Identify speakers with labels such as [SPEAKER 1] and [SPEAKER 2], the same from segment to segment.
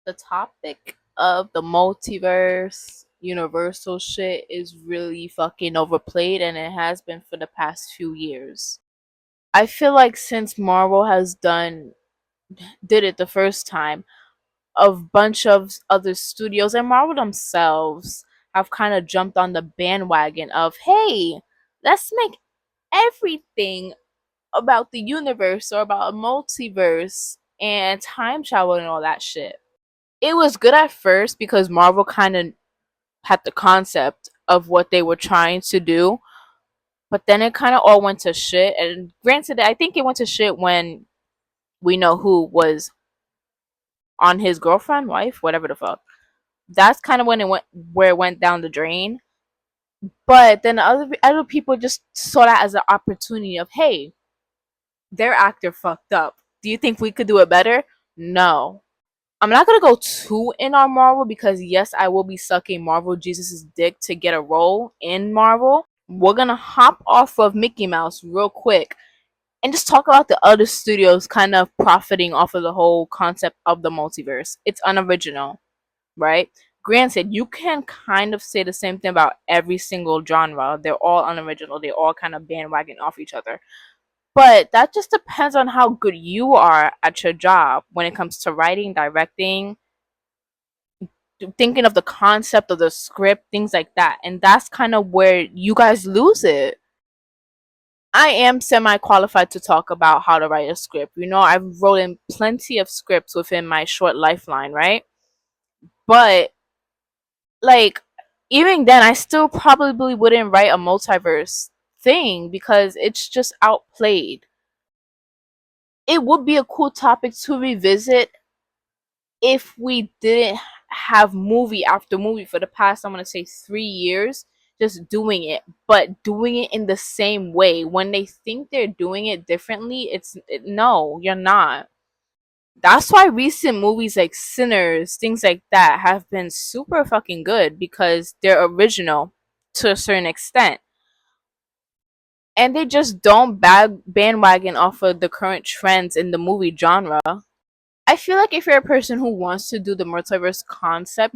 [SPEAKER 1] The topic of the multiverse, universal shit is really fucking overplayed, and it has been for the past few years. I feel like since Marvel has did it the first time, a bunch of other studios and Marvel themselves have kind of jumped on the bandwagon of, hey, let's make everything about the universe or about a multiverse and time travel and all that shit. It was good at first because Marvel kind of had the concept of what they were trying to do, but then it kind of all went to shit. And granted, I think it went to shit when we know who was on his girlfriend, wife, whatever the fuck. That's kind of when it went where it went down the drain. But then other people just saw that as an opportunity of, hey, their actor fucked up. Do you think we could do it better? No. I'm not gonna go too in on Marvel because yes, I will be sucking Marvel Jesus's dick to get a role in Marvel. We're gonna hop off of Mickey Mouse real quick and just talk about the other studios kind of profiting off of the whole concept of the multiverse. It's unoriginal, right? Granted, you can kind of say the same thing about every single genre. They're all unoriginal. They all kind of bandwagon off each other. But that just depends on how good you are at your job when it comes to writing, directing, thinking of the concept of the script, things like that. And that's kind of where you guys lose it. I am semi qualified to talk about how to write a script. You know, I've written plenty of scripts within my short lifeline, right? But like even then I still probably wouldn't write a multiverse thing because it's just outplayed. It would be a cool topic to revisit if we didn't have movie after movie for the past, I'm gonna say 3 years, just doing it, but doing it in the same way. When they think they're doing it differently, no, you're not. That's why recent movies like Sinners, things like that, have been super fucking good because they're original to a certain extent. And they just don't bandwagon off of the current trends in the movie genre. I feel like if you're a person who wants to do the multiverse concept,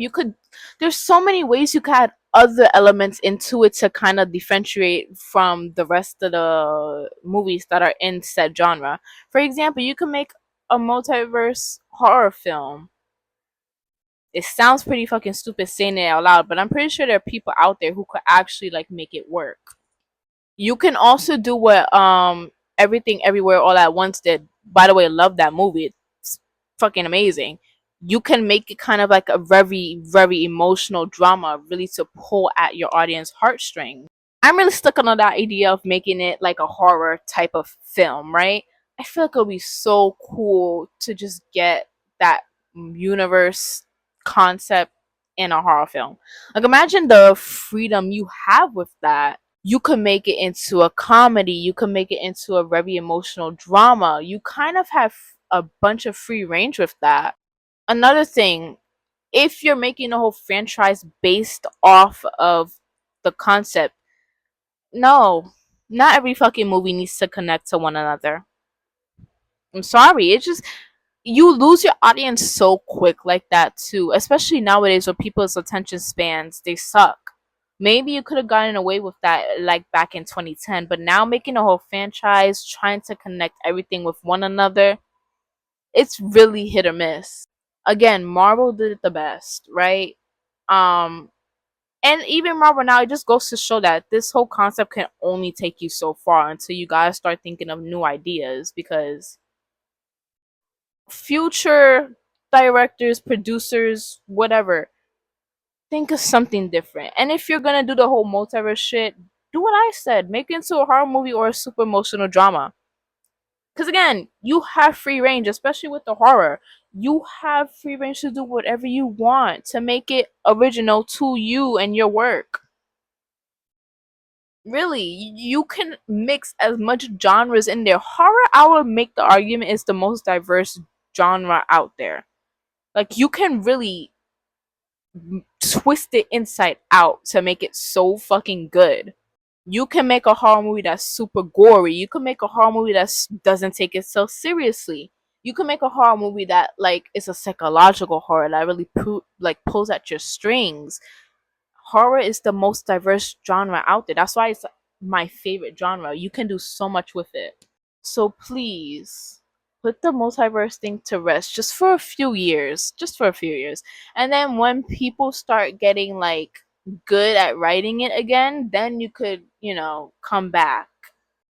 [SPEAKER 1] there's so many ways you could add other elements into it to kind of differentiate from the rest of the movies that are in said genre. For example, you can make a multiverse horror film. It sounds pretty fucking stupid saying it out loud, but I'm pretty sure there are people out there who could actually like make it work. You can also do what Everything Everywhere All at Once did. By the way, love that movie. It's fucking amazing. You can make it kind of like a very, very emotional drama, really to pull at your audience heartstrings. I'm really stuck on that idea of making it like a horror type of film, right? I feel like it would be so cool to just get that universe concept in a horror film. Like imagine the freedom you have with that. You can make it into a comedy, you can make it into a very emotional drama. You kind of have a bunch of free range with that. Another thing, if you're making a whole franchise based off of the concept, no, not every fucking movie needs to connect to one another. I'm sorry, it's just you lose your audience so quick like that too, especially nowadays where people's attention spans they suck. Maybe you could have gotten away with that like back in 2010, but now making a whole franchise, trying to connect everything with one another, it's really hit or miss. Again, Marvel did it the best, right? Um, and even Marvel now, it just goes to show that this whole concept can only take you so far until you guys start thinking of new ideas because future directors, producers, whatever, think of something different. And if you're gonna do the whole multiverse shit, do what I said. Make it into a horror movie or a super emotional drama. Because again, you have free range, especially with the horror. You have free range to do whatever you want to make it original to you and your work. Really, you can mix as much genres in there. Horror, I would make the argument, is the most diverse genre out there. Like, you can really twist it inside out to make it so fucking good. You can make a horror movie that's super gory. You can make a horror movie that doesn't take itself seriously. You can make a horror movie that like is a psychological horror that really pulls at your strings. Horror is the most diverse genre out there. That's why it's my favorite genre. You can do so much with it. So please put the multiverse thing to rest just for a few years. Just for a few years. And then when people start getting like good at writing it again, then you could, come back.